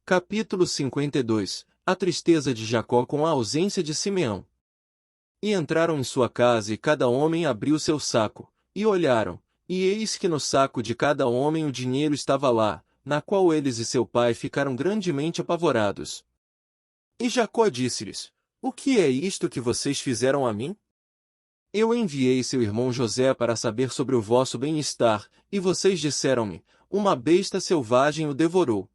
Capítulo 52. A tristeza de Jacó com a ausência de Simeão. E entraram em sua casa e cada homem abriu seu saco, e olharam, e eis que no saco de cada homem o dinheiro estava lá, na qual eles e seu pai ficaram grandemente apavorados. E Jacó disse-lhes: O que é isto que vocês fizeram a mim? Eu enviei seu irmão José para saber sobre o vosso bem-estar, e vocês disseram-me: Uma besta selvagem o devorou.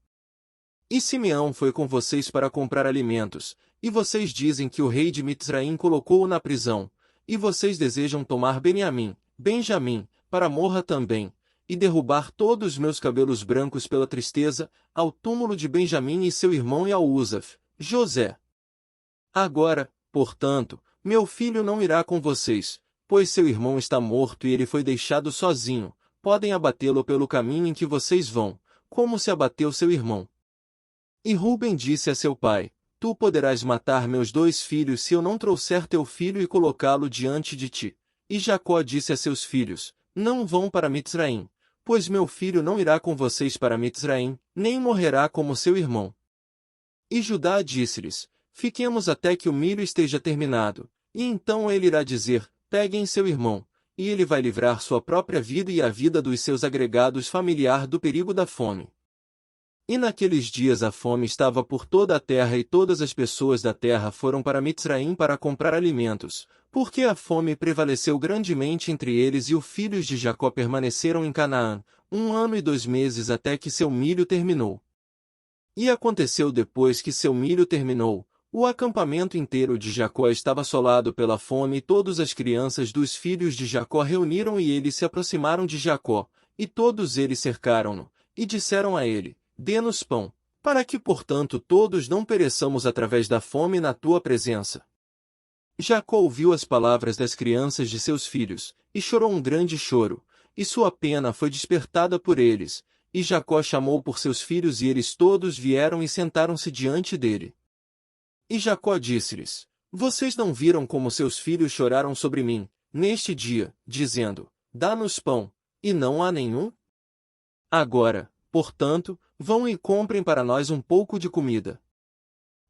E Simeão foi com vocês para comprar alimentos, e vocês dizem que o rei de Mitzraim colocou-o na prisão, e vocês desejam tomar Benjamim, para morra também, e derrubar todos os meus cabelos brancos pela tristeza, ao túmulo de Benjamim e seu irmão e ao Uzaf, José. Agora, portanto, meu filho não irá com vocês, pois seu irmão está morto e ele foi deixado sozinho, podem abatê-lo pelo caminho em que vocês vão, como se abateu seu irmão. E Ruben disse a seu pai: Tu poderás matar meus 2 filhos se eu não trouxer teu filho e colocá-lo diante de ti. E Jacó disse a seus filhos: Não vão para Mitzraim, pois meu filho não irá com vocês para Mitzraim, nem morrerá como seu irmão. E Judá disse-lhes: Fiquemos até que o milho esteja terminado, e então ele irá dizer: Peguem seu irmão, e ele vai livrar sua própria vida e a vida dos seus agregados familiar do perigo da fome. E naqueles dias a fome estava por toda a terra e todas as pessoas da terra foram para Mitzraim para comprar alimentos, porque a fome prevaleceu grandemente entre eles e os filhos de Jacó permaneceram em Canaã, 1 ano e 2 meses até que seu milho terminou. E aconteceu depois que seu milho terminou, o acampamento inteiro de Jacó estava assolado pela fome e todas as crianças dos filhos de Jacó reuniram e eles se aproximaram de Jacó, e todos eles cercaram-no, e disseram a ele: Dê-nos pão, para que portanto todos não pereçamos através da fome na tua presença. Jacó ouviu as palavras das crianças de seus filhos, e chorou um grande choro, e sua pena foi despertada por eles, e Jacó chamou por seus filhos e eles todos vieram e sentaram-se diante dele. E Jacó disse-lhes: Vocês não viram como seus filhos choraram sobre mim, neste dia, dizendo: Dá-nos pão, e não há nenhum? Agora, portanto, vão e comprem para nós um pouco de comida.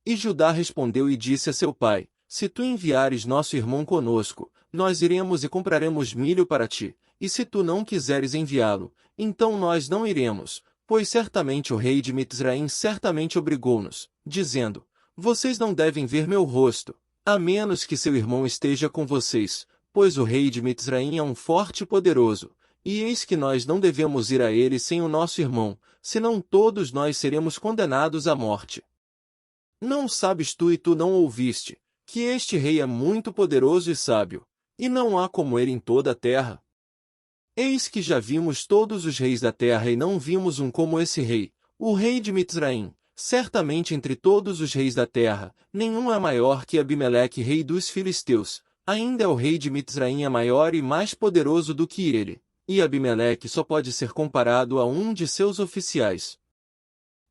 E Judá respondeu e disse a seu pai: Se tu enviares nosso irmão conosco, nós iremos e compraremos milho para ti, e se tu não quiseres enviá-lo, então nós não iremos, pois certamente o rei de Mitzraim certamente obrigou-nos, dizendo: Vocês não devem ver meu rosto, a menos que seu irmão esteja com vocês, pois o rei de Mitzraim é um forte e poderoso. E eis que nós não devemos ir a ele sem o nosso irmão, senão todos nós seremos condenados à morte. Não sabes tu e tu não ouviste, que este rei é muito poderoso e sábio, e não há como ele em toda a terra? Eis que já vimos todos os reis da terra e não vimos um como esse rei, o rei de Mitzraim. Certamente entre todos os reis da terra, nenhum é maior que Abimeleque, rei dos filisteus, ainda é o rei de Mitzraim é maior e mais poderoso do que ele. E Abimeleque só pode ser comparado a um de seus oficiais.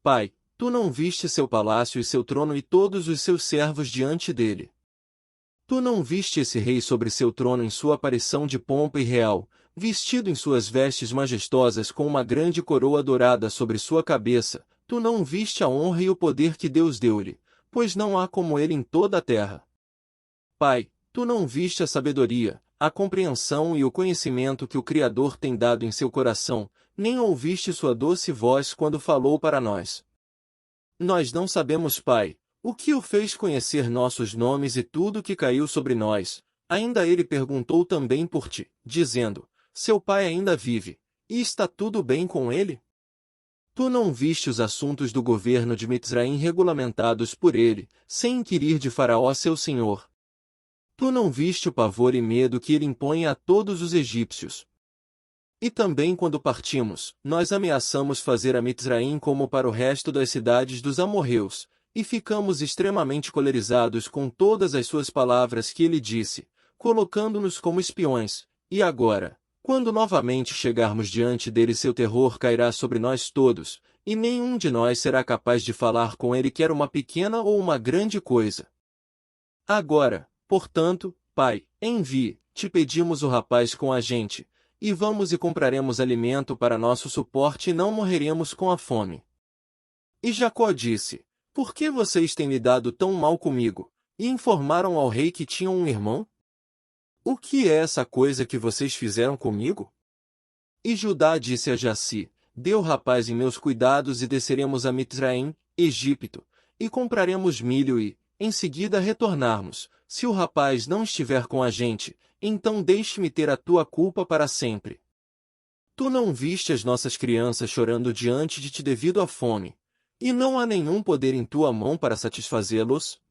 Pai, tu não viste seu palácio e seu trono e todos os seus servos diante dele. Tu não viste esse rei sobre seu trono em sua aparição de pompa e real, vestido em suas vestes majestosas com uma grande coroa dourada sobre sua cabeça. Tu não viste a honra e o poder que Deus deu-lhe, pois não há como ele em toda a terra. Pai, tu não viste a sabedoria, a compreensão e o conhecimento que o Criador tem dado em seu coração, nem ouviste sua doce voz quando falou para nós. Nós não sabemos, Pai, o que o fez conhecer nossos nomes e tudo que caiu sobre nós. Ainda ele perguntou também por ti, dizendo: Seu pai ainda vive, e está tudo bem com ele? Tu não viste os assuntos do governo de Mitzraim regulamentados por ele, sem inquirir de Faraó seu senhor? Tu não viste o pavor e medo que ele impõe a todos os egípcios? E também quando partimos, nós ameaçamos fazer a Mitzraim como para o resto das cidades dos amorreus, e ficamos extremamente colerizados com todas as suas palavras que ele disse, colocando-nos como espiões. E agora, quando novamente chegarmos diante dele, seu terror cairá sobre nós todos, e nenhum de nós será capaz de falar com ele quer uma pequena ou uma grande coisa. Agora, portanto, Pai, envie, te pedimos o rapaz com a gente, e vamos e compraremos alimento para nosso suporte e não morreremos com a fome. E Jacó disse: Por que vocês têm lidado tão mal comigo? E informaram ao rei que tinham um irmão? O que é essa coisa que vocês fizeram comigo? E Judá disse a Jaci: Dê o rapaz em meus cuidados e desceremos a Mitzraim, Egito, e compraremos milho e, em seguida retornarmos. Se o rapaz não estiver com a gente, então deixe-me ter a tua culpa para sempre. Tu não viste as nossas crianças chorando diante de ti devido à fome, e não há nenhum poder em tua mão para satisfazê-los?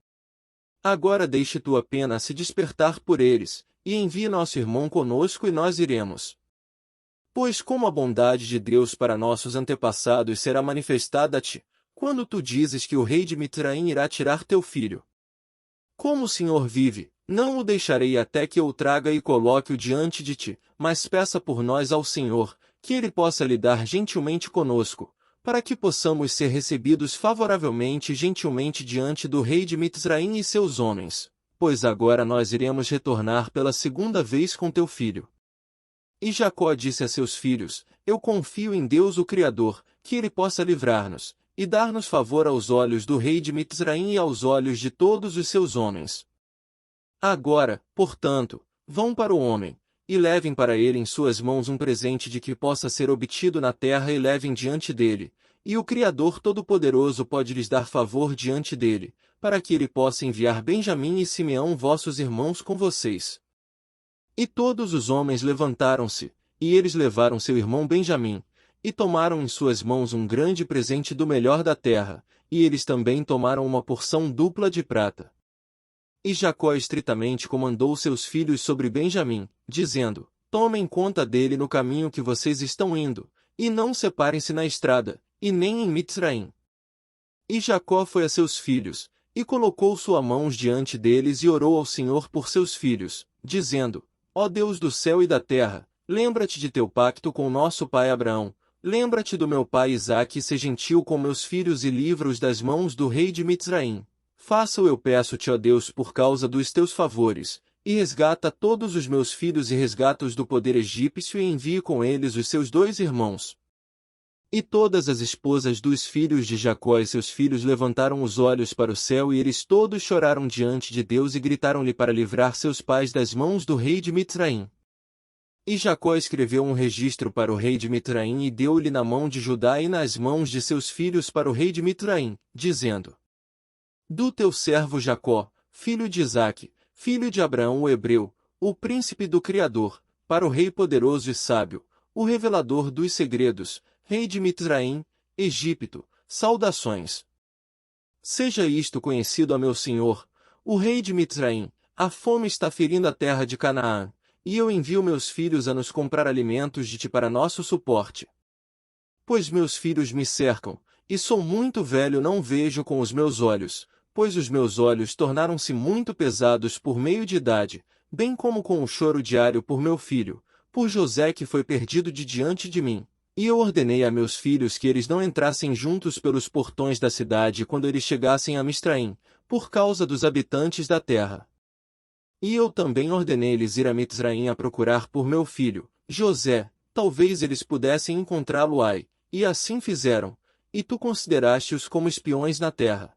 Agora deixe tua pena se despertar por eles, e envie nosso irmão conosco e nós iremos. Pois como a bondade de Deus para nossos antepassados será manifestada a ti, quando tu dizes que o rei de Mitzraim irá tirar teu filho. Como o Senhor vive, não o deixarei até que eu o traga e coloque-o diante de ti, mas peça por nós ao Senhor, que ele possa lidar gentilmente conosco, para que possamos ser recebidos favoravelmente e gentilmente diante do rei de Mitzraim e seus homens, pois agora nós iremos retornar pela segunda vez com teu filho. E Jacó disse a seus filhos: Eu confio em Deus o Criador, que ele possa livrar-nos, e dar-nos favor aos olhos do rei de Mitzraim e aos olhos de todos os seus homens. Agora, portanto, vão para o homem, e levem para ele em suas mãos um presente de que possa ser obtido na terra e levem diante dele, e o Criador Todo-Poderoso pode lhes dar favor diante dele, para que ele possa enviar Benjamim e Simeão vossos irmãos com vocês. E todos os homens levantaram-se, e eles levaram seu irmão Benjamim, e tomaram em suas mãos um grande presente do melhor da terra, e eles também tomaram uma porção dupla de prata. E Jacó estritamente comandou seus filhos sobre Benjamim, dizendo: Tomem conta dele no caminho que vocês estão indo, e não separem-se na estrada, e nem em Mitzraim. E Jacó foi a seus filhos, e colocou suas mãos diante deles e orou ao Senhor por seus filhos, dizendo: Ó Deus do céu e da terra, lembra-te de teu pacto com nosso pai Abraão, lembra-te do meu pai Isaque e sê gentil com meus filhos e livra-os das mãos do rei de Mitzraim. Faça-o, eu peço-te, ó Deus, por causa dos teus favores, e resgata todos os meus filhos e resgata-os do poder egípcio e envie com eles os seus 2 irmãos. E todas as esposas dos filhos de Jacó e seus filhos levantaram os olhos para o céu e eles todos choraram diante de Deus e gritaram-lhe para livrar seus pais das mãos do rei de Mitzraim. E Jacó escreveu um registro para o rei de Mitzraim e deu-lhe na mão de Judá e nas mãos de seus filhos para o rei de Mitzraim, dizendo: Do teu servo Jacó, filho de Isaque, filho de Abraão o hebreu, o príncipe do Criador, para o rei poderoso e sábio, o revelador dos segredos, rei de Mitzraim, Egito, saudações. Seja isto conhecido a meu senhor, o rei de Mitzraim: a fome está ferindo a terra de Canaã, e eu envio meus filhos a nos comprar alimentos de ti para nosso suporte. Pois meus filhos me cercam, e sou muito velho, não vejo com os meus olhos, pois os meus olhos tornaram-se muito pesados por meio de idade, bem como com o choro diário por meu filho, por José que foi perdido de diante de mim. E eu ordenei a meus filhos que eles não entrassem juntos pelos portões da cidade quando eles chegassem a Mitzraim, por causa dos habitantes da terra. E eu também ordenei-lhes ir a Mitzraim a procurar por meu filho, José, talvez eles pudessem encontrá-lo aí, e assim fizeram, e tu consideraste-os como espiões na terra.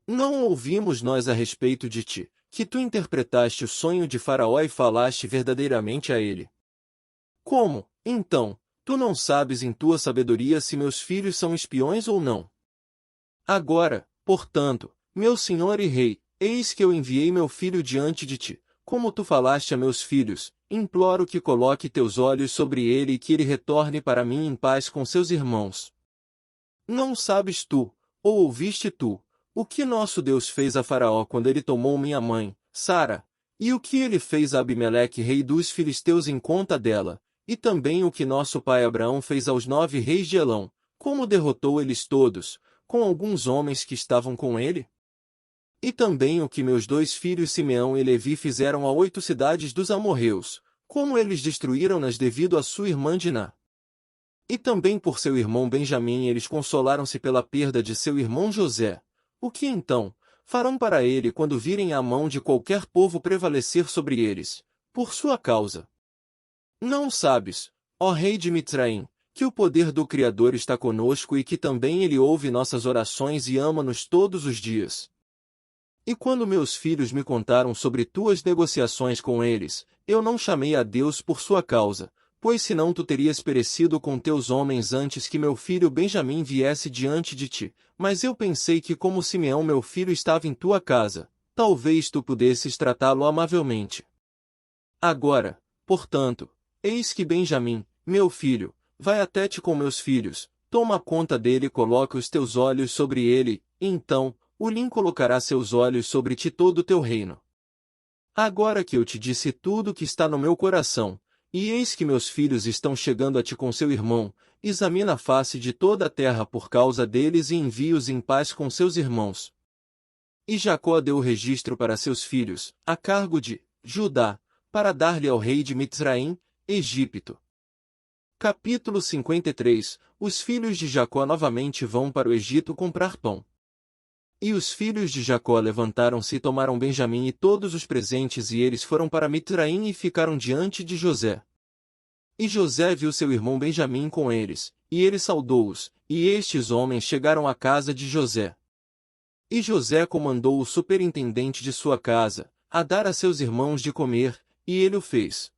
Não ouvimos nós a respeito de ti, que tu interpretaste o sonho de Faraó e falaste verdadeiramente a ele. Como, então, tu não sabes em tua sabedoria se meus filhos são espiões ou não? Agora, portanto, meu senhor e rei, eis que eu enviei meu filho diante de ti, como tu falaste a meus filhos, imploro que coloque teus olhos sobre ele e que ele retorne para mim em paz com seus irmãos. Não sabes tu, ou ouviste tu, o que nosso Deus fez a Faraó quando ele tomou minha mãe, Sara, e o que ele fez a Abimeleque, rei dos filisteus, em conta dela, e também o que nosso pai Abraão fez aos 9 reis de Elão, como derrotou eles todos, com alguns homens que estavam com ele? E também o que meus 2 filhos Simeão e Levi fizeram a 8 cidades dos amorreus, como eles destruíram-nas devido à sua irmã Diná. E também por seu irmão Benjamim eles consolaram-se pela perda de seu irmão José. O que então farão para ele quando virem a mão de qualquer povo prevalecer sobre eles, por sua causa? Não sabes, ó rei de Mitzraim, que o poder do Criador está conosco e que também Ele ouve nossas orações e ama-nos todos os dias. E quando meus filhos me contaram sobre tuas negociações com eles, eu não chamei a Deus por sua causa, pois senão tu terias perecido com teus homens antes que meu filho Benjamim viesse diante de ti. Mas eu pensei que como Simeão meu filho estava em tua casa, talvez tu pudesses tratá-lo amavelmente. Agora, portanto, eis que Benjamim, meu filho, vai até ti com meus filhos, toma conta dele e coloca os teus olhos sobre ele, e então, o Lin colocará seus olhos sobre ti todo o teu reino. Agora que eu te disse tudo o que está no meu coração, e eis que meus filhos estão chegando a ti com seu irmão, examina a face de toda a terra por causa deles e envie-os em paz com seus irmãos. E Jacó deu o registro para seus filhos, a cargo de Judá, para dar-lhe ao rei de Mitzraim, Egito. Capítulo 53. Os filhos de Jacó novamente vão para o Egito comprar pão. E os filhos de Jacó levantaram-se e tomaram Benjamim e todos os presentes e eles foram para Mitzraim e ficaram diante de José. E José viu seu irmão Benjamim com eles, e ele saudou-os, e estes homens chegaram à casa de José. E José comandou o superintendente de sua casa, a dar a seus irmãos de comer, e ele o fez.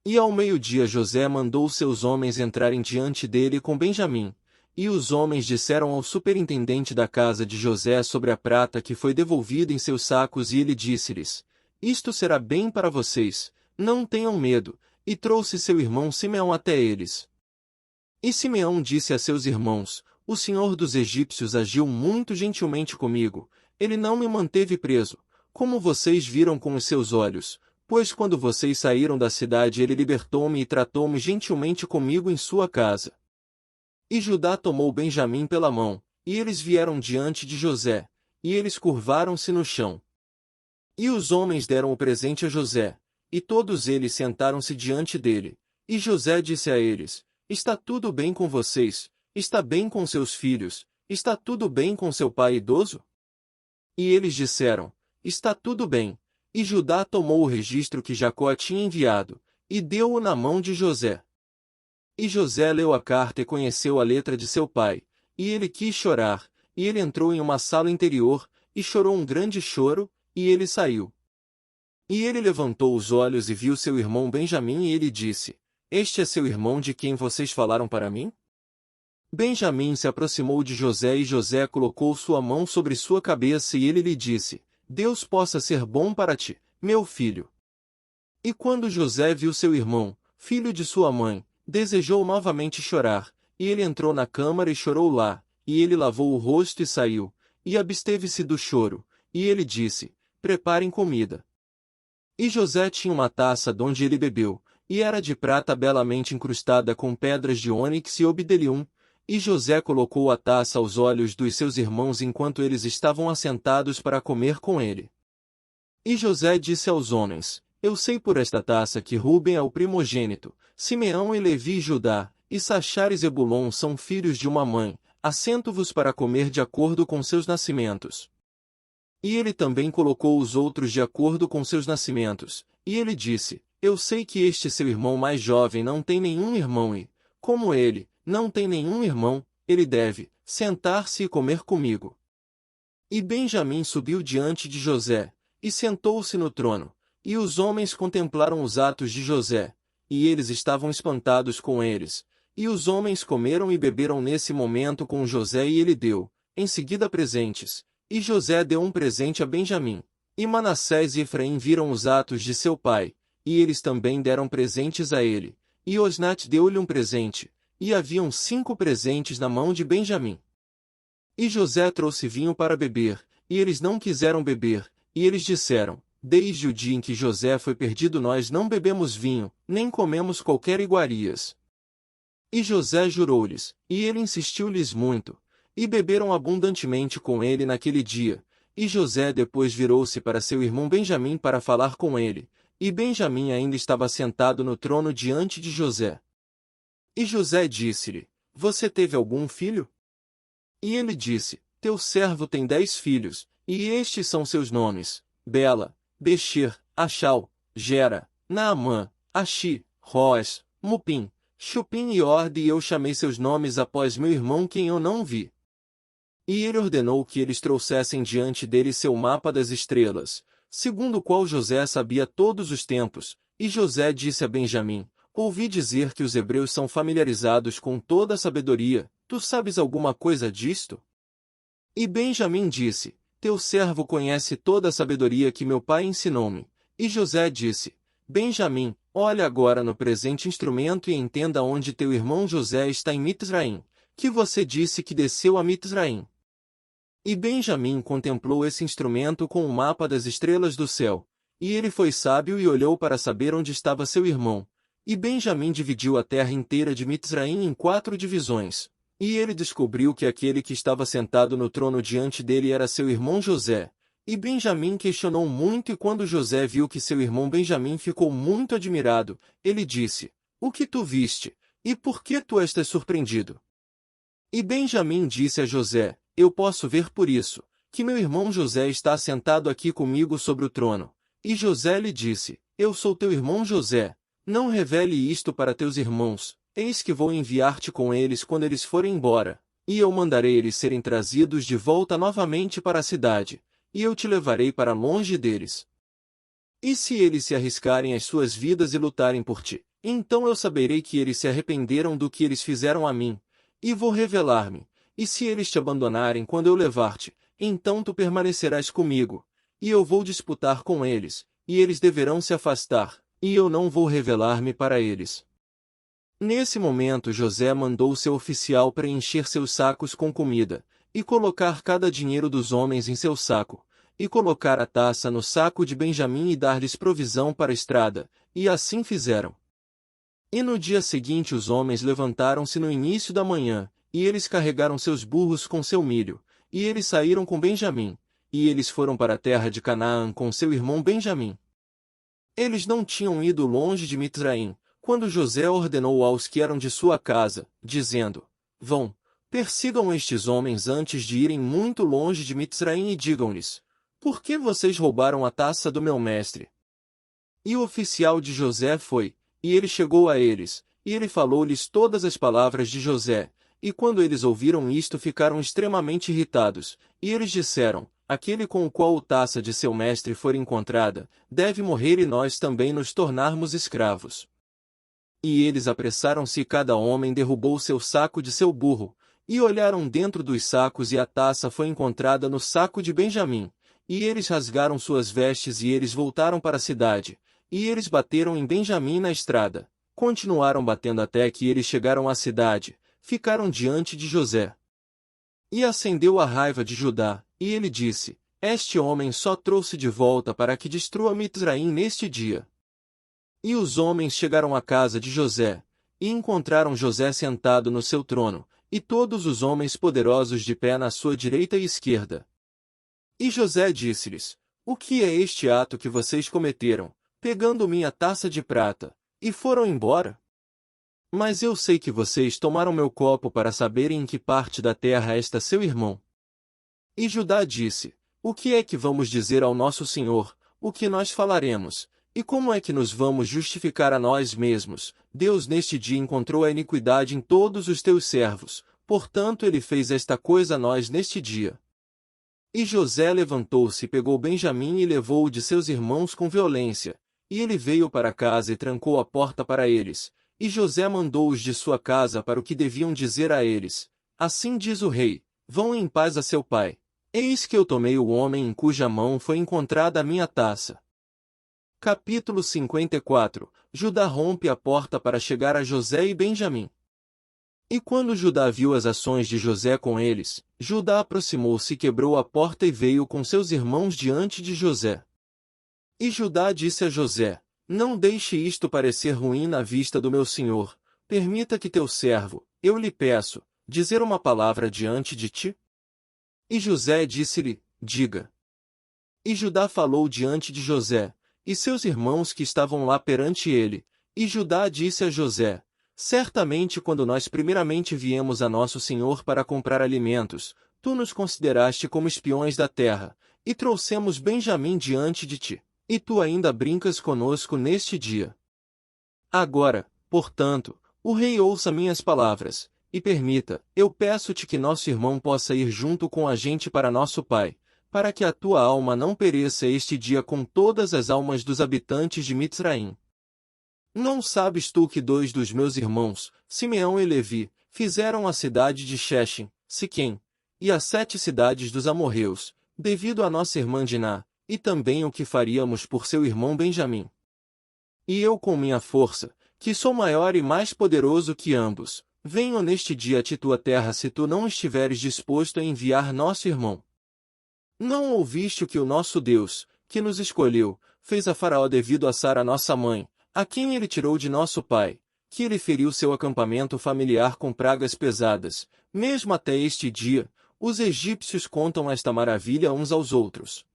E ao meio-dia José mandou seus homens entrarem diante dele com Benjamim, e os homens disseram ao superintendente da casa de José sobre a prata que foi devolvida em seus sacos e ele disse-lhes, isto será bem para vocês, não tenham medo, e trouxe seu irmão Simeão até eles. E Simeão disse a seus irmãos, o senhor dos egípcios agiu muito gentilmente comigo, ele não me manteve preso, como vocês viram com os seus olhos, pois quando vocês saíram da cidade ele libertou-me e tratou-me gentilmente comigo em sua casa. E Judá tomou Benjamim pela mão, e eles vieram diante de José, e eles curvaram-se no chão. E os homens deram o presente a José, e todos eles sentaram-se diante dele, e José disse a eles, está tudo bem com vocês, está bem com seus filhos, está tudo bem com seu pai idoso? E eles disseram, está tudo bem, e Judá tomou o registro que Jacó tinha enviado, e deu-o na mão de José. E José leu a carta e conheceu a letra de seu pai, e ele quis chorar, e ele entrou em uma sala interior, e chorou um grande choro, e ele saiu. E ele levantou os olhos e viu seu irmão Benjamim e ele disse, este é seu irmão de quem vocês falaram para mim? Benjamim se aproximou de José e José colocou sua mão sobre sua cabeça e ele lhe disse, Deus possa ser bom para ti, meu filho. E quando José viu seu irmão, filho de sua mãe, desejou novamente chorar, e ele entrou na câmara e chorou lá, e ele lavou o rosto e saiu, e absteve-se do choro, e ele disse, preparem comida. E José tinha uma taça donde ele bebeu, e era de prata belamente incrustada com pedras de ônix e obdelium, e José colocou a taça aos olhos dos seus irmãos enquanto eles estavam assentados para comer com ele. E José disse aos homens, eu sei por esta taça que Ruben é o primogênito, Simeão e Levi e Judá, e Sachar e Zebulon são filhos de uma mãe, assento-vos para comer de acordo com seus nascimentos. E ele também colocou os outros de acordo com seus nascimentos, e ele disse, eu sei que este seu irmão mais jovem não tem nenhum irmão e, como ele, não tem nenhum irmão, ele deve sentar-se e comer comigo. E Benjamim subiu diante de José, e sentou-se no trono, e os homens contemplaram os atos de José, e eles estavam espantados com eles, e os homens comeram e beberam nesse momento com José e ele deu, em seguida presentes, e José deu um presente a Benjamim, e Manassés e Efraim viram os atos de seu pai, e eles também deram presentes a ele, e Osnat deu-lhe um presente, e haviam 5 presentes na mão de Benjamim. E José trouxe vinho para beber, e eles não quiseram beber, e eles disseram, desde o dia em que José foi perdido nós não bebemos vinho, nem comemos qualquer iguarias. E José jurou-lhes, e ele insistiu-lhes muito, e beberam abundantemente com ele naquele dia, e José depois virou-se para seu irmão Benjamim para falar com ele, e Benjamim ainda estava sentado no trono diante de José. E José disse-lhe, você teve algum filho? E ele disse, teu servo tem 10 filhos, e estes são seus nomes, Bela, Becher, Achal, Gera, Naamã, Ashi, Roes, Mupim, Chupim e Orde, e eu chamei seus nomes após meu irmão quem eu não vi. E ele ordenou que eles trouxessem diante dele seu mapa das estrelas, segundo o qual José sabia todos os tempos, e José disse a Benjamim: ouvi dizer que os hebreus são familiarizados com toda a sabedoria, tu sabes alguma coisa disto? E Benjamim disse: teu servo conhece toda a sabedoria que meu pai ensinou-me. E José disse: Benjamim, olha agora no presente instrumento e entenda onde teu irmão José está em Mitzraim, que você disse que desceu a Mitzraim. E Benjamim contemplou esse instrumento com o mapa das estrelas do céu, e ele foi sábio e olhou para saber onde estava seu irmão. E Benjamim dividiu a terra inteira de Mitzraim em 4 divisões. E ele descobriu que aquele que estava sentado no trono diante dele era seu irmão José. E Benjamim questionou muito, e quando José viu que seu irmão Benjamim ficou muito admirado, ele disse: o que tu viste? E por que tu estás surpreendido? E Benjamim disse a José: eu posso ver por isso, que meu irmão José está sentado aqui comigo sobre o trono. E José lhe disse: eu sou teu irmão José. Não revele isto para teus irmãos, eis que vou enviar-te com eles quando eles forem embora, e eu mandarei eles serem trazidos de volta novamente para a cidade, e eu te levarei para longe deles. E se eles se arriscarem as suas vidas e lutarem por ti, então eu saberei que eles se arrependeram do que eles fizeram a mim, e vou revelar-me. E se eles te abandonarem quando eu levar-te, então tu permanecerás comigo, e eu vou disputar com eles, e eles deverão se afastar, e eu não vou revelar-me para eles. Nesse momento José mandou seu oficial preencher seus sacos com comida, e colocar cada dinheiro dos homens em seu saco, e colocar a taça no saco de Benjamim e dar-lhes provisão para a estrada, e assim fizeram. E no dia seguinte os homens levantaram-se no início da manhã, e eles carregaram seus burros com seu milho, e eles saíram com Benjamim, e eles foram para a terra de Canaã com seu irmão Benjamim. Eles não tinham ido longe de Mitzraim, quando José ordenou aos que eram de sua casa, dizendo: vão, persigam estes homens antes de irem muito longe de Mitzraim e digam-lhes: por que vocês roubaram a taça do meu mestre? E o oficial de José foi, e ele chegou a eles, e ele falou-lhes todas as palavras de José. E quando eles ouviram isto ficaram extremamente irritados, e eles disseram: aquele com o qual a taça de seu mestre for encontrada, deve morrer e nós também nos tornarmos escravos. E eles apressaram-se e cada homem derrubou seu saco de seu burro, e olharam dentro dos sacos e a taça foi encontrada no saco de Benjamim. E eles rasgaram suas vestes e eles voltaram para a cidade, e eles bateram em Benjamim na estrada. Continuaram batendo até que eles chegaram à cidade. Ficaram diante de José. E acendeu a raiva de Judá, e ele disse: este homem só trouxe de volta para que destrua Mitzraim neste dia. E os homens chegaram à casa de José, e encontraram José sentado no seu trono, e todos os homens poderosos de pé na sua direita e esquerda. E José disse-lhes: o que é este ato que vocês cometeram, pegando minha taça de prata, e foram embora? Mas eu sei que vocês tomaram meu copo para saberem em que parte da terra está seu irmão. E Judá disse: o que é que vamos dizer ao nosso senhor, o que nós falaremos, e como é que nos vamos justificar a nós mesmos? Deus neste dia encontrou a iniquidade em todos os teus servos, portanto ele fez esta coisa a nós neste dia. E José levantou-se e pegou Benjamim e levou-o de seus irmãos com violência, e ele veio para casa e trancou a porta para eles. E José mandou-os de sua casa para o que deviam dizer a eles: assim diz o rei, vão em paz a seu pai. Eis que eu tomei o homem em cuja mão foi encontrada a minha taça. Capítulo 54. Judá rompe a porta para chegar a José e Benjamim. E quando Judá viu as ações de José com eles, Judá aproximou-se e quebrou a porta e veio com seus irmãos diante de José. E Judá disse a José: não deixe isto parecer ruim na vista do meu senhor, permita que teu servo, eu lhe peço, dizer uma palavra diante de ti. E José disse-lhe: diga. E Judá falou diante de José, e seus irmãos que estavam lá perante ele, e Judá disse a José: certamente quando nós primeiramente viemos a nosso senhor para comprar alimentos, tu nos consideraste como espiões da terra, e trouxemos Benjamim diante de ti. E tu ainda brincas conosco neste dia. Agora, portanto, O rei ouça minhas palavras, e permita, eu peço-te que nosso irmão possa ir junto com a gente para nosso pai, para que a tua alma não pereça este dia com todas as almas dos habitantes de Mitzraim. Não sabes tu que 2 dos meus irmãos, Simeão e Levi, fizeram a cidade de Shechem, Siquém, e as 7 cidades dos amorreus, devido à nossa irmã Diná, e também o que faríamos por seu irmão Benjamim. E eu com minha força, que sou maior e mais poderoso que ambos, venho neste dia a ti tua terra se tu não estiveres disposto a enviar nosso irmão. Não ouviste o que o nosso Deus, que nos escolheu, fez a Faraó devido a Sara nossa mãe, a quem ele tirou de nosso pai, que ele feriu seu acampamento familiar com pragas pesadas, mesmo até este dia, os egípcios contam esta maravilha uns aos outros.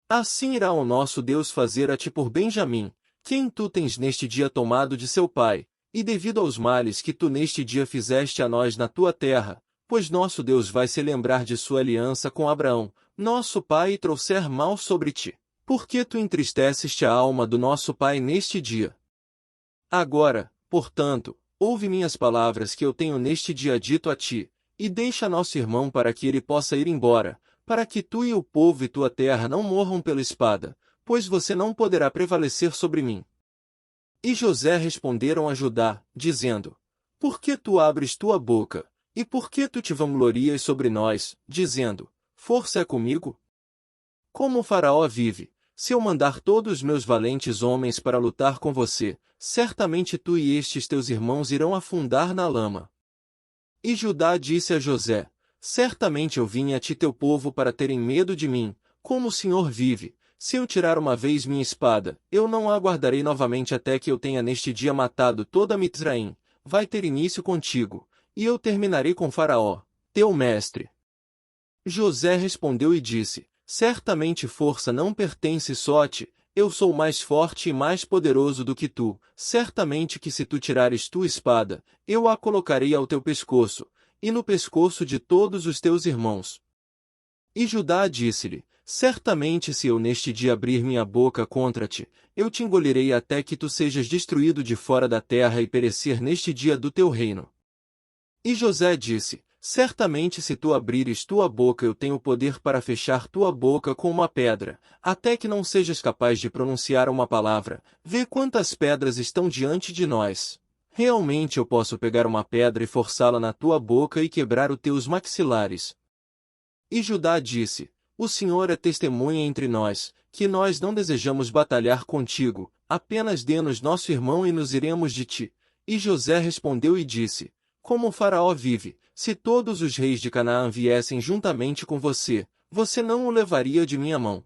Assim irá o nosso Deus fazer a ti por Benjamim, quem tu tens neste dia tomado de seu pai, e devido aos males que tu neste dia fizeste a nós na tua terra, pois nosso Deus vai se lembrar de sua aliança com Abraão, nosso pai, e trouxer mal sobre ti. Por que tu entristeceste a alma do nosso pai neste dia? Agora, portanto, ouve minhas palavras que eu tenho neste dia dito a ti, e deixa nosso irmão para que ele possa ir embora, para que tu e o povo e tua terra não morram pela espada, pois você não poderá prevalecer sobre mim. E José responderam a Judá, dizendo: Por que tu abres tua boca, e por que tu te vanglorias sobre nós, dizendo: Força é comigo? Como o Faraó vive, se eu mandar todos meus valentes homens para lutar com você, certamente tu e estes teus irmãos irão afundar na lama. E Judá disse a José: Certamente eu vim a ti teu povo para terem medo de mim, como o Senhor vive. Se eu tirar uma vez minha espada, eu não a guardarei novamente até que eu tenha neste dia matado toda Mitzraim. Vai ter início contigo, e eu terminarei com Faraó, teu mestre. José respondeu e disse: Certamente força não pertence só a ti, eu sou mais forte e mais poderoso do que tu, certamente que se tu tirares tua espada, eu a colocarei ao teu pescoço, e no pescoço de todos os teus irmãos. E Judá disse-lhe: Certamente se eu neste dia abrir minha boca contra ti, eu te engolirei até que tu sejas destruído de fora da terra e perecer neste dia do teu reino. E José disse: Certamente se tu abrires tua boca eu tenho poder para fechar tua boca com uma pedra, até que não sejas capaz de pronunciar uma palavra. Vê quantas pedras estão diante de nós. Realmente eu posso pegar uma pedra e forçá-la na tua boca e quebrar os teus maxilares. E Judá disse: O Senhor é testemunha entre nós, que nós não desejamos batalhar contigo, apenas dê-nos nosso irmão e nos iremos de ti. E José respondeu e disse: Como o Faraó vive, se todos os reis de Canaã viessem juntamente com você, você não o levaria de minha mão.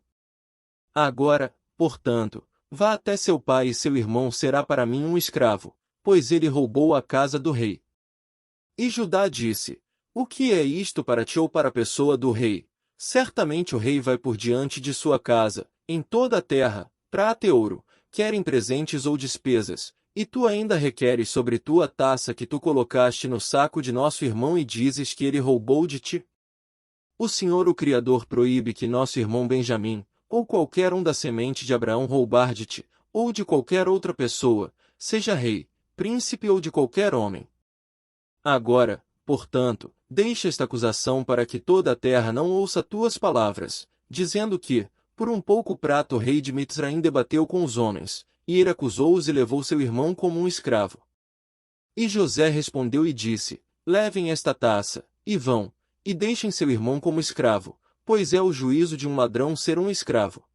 Agora, portanto, vá até seu pai e seu irmão será para mim um escravo, pois ele roubou a casa do rei. E Judá disse: O que é isto para ti ou para a pessoa do rei? Certamente o rei vai por diante de sua casa, em toda a terra, prata e ouro, quer em presentes ou despesas, e tu ainda requeres sobre tua taça que tu colocaste no saco de nosso irmão e dizes que ele roubou de ti? O Senhor o Criador proíbe que nosso irmão Benjamim, ou qualquer um da semente de Abraão roubar de ti, ou de qualquer outra pessoa, seja rei, príncipe ou de qualquer homem. Agora, portanto, deixa esta acusação para que toda a terra não ouça tuas palavras, dizendo que, por um pouco prata o rei de Mitzraim debateu com os homens, e ele acusou-os e levou seu irmão como um escravo. E José respondeu e disse: Levem esta taça, e vão, e deixem seu irmão como escravo, pois é o juízo de um ladrão ser um escravo.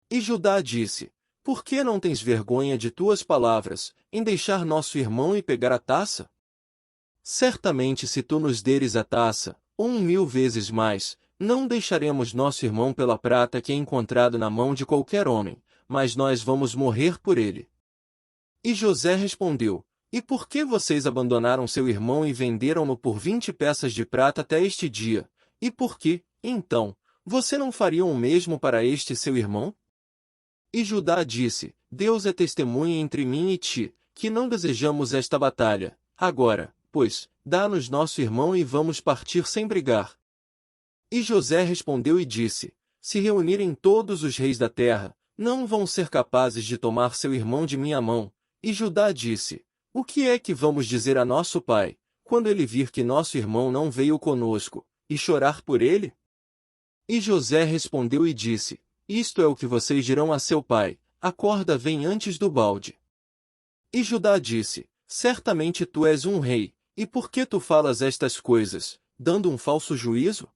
E Judá disse: Por que não tens vergonha de tuas palavras, em deixar nosso irmão e pegar a taça? Certamente se tu nos deres a taça, ou 1000 vezes mais, não deixaremos nosso irmão pela prata que é encontrado na mão de qualquer homem, mas nós vamos morrer por ele. E José respondeu: E por que vocês abandonaram seu irmão e venderam-no por 20 peças de prata até este dia? E por que, então, você não faria o mesmo para este seu irmão? E Judá disse: Deus é testemunha entre mim e ti, que não desejamos esta batalha. Agora, pois, dá-nos nosso irmão e vamos partir sem brigar. E José respondeu e disse: Se reunirem todos os reis da terra, não vão ser capazes de tomar seu irmão de minha mão. E Judá disse: O que é que vamos dizer a nosso pai, quando ele vir que nosso irmão não veio conosco, e chorar por ele? E José respondeu e disse: Isto é o que vocês dirão a seu pai, a corda vem antes do balde. E Judá disse: Certamente tu és um rei, e por que tu falas estas coisas, dando um falso juízo?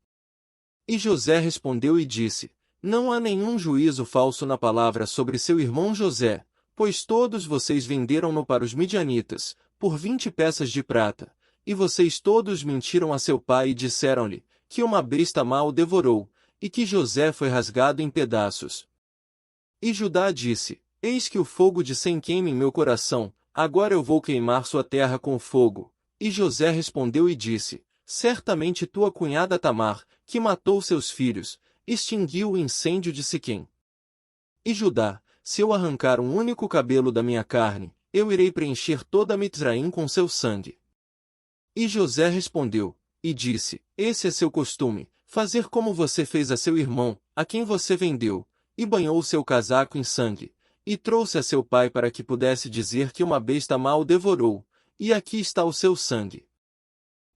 E José respondeu e disse: Não há nenhum juízo falso na palavra sobre seu irmão José, pois todos vocês venderam-no para os midianitas, por 20 peças de prata, e vocês todos mentiram a seu pai e disseram-lhe, que uma besta má o devorou, e que José foi rasgado em pedaços. E Judá disse: Eis que o fogo de Sem queima em meu coração, agora eu vou queimar sua terra com fogo. E José respondeu e disse: Certamente tua cunhada Tamar, que matou seus filhos, extinguiu o incêndio de Siquém. E Judá: Se eu arrancar um único cabelo da minha carne, eu irei preencher toda Mitzraim com seu sangue. E José respondeu, e disse: Esse é seu costume, fazer como você fez a seu irmão, a quem você vendeu, e banhou o seu casaco em sangue, e trouxe a seu pai para que pudesse dizer que uma besta má o devorou, e aqui está o seu sangue.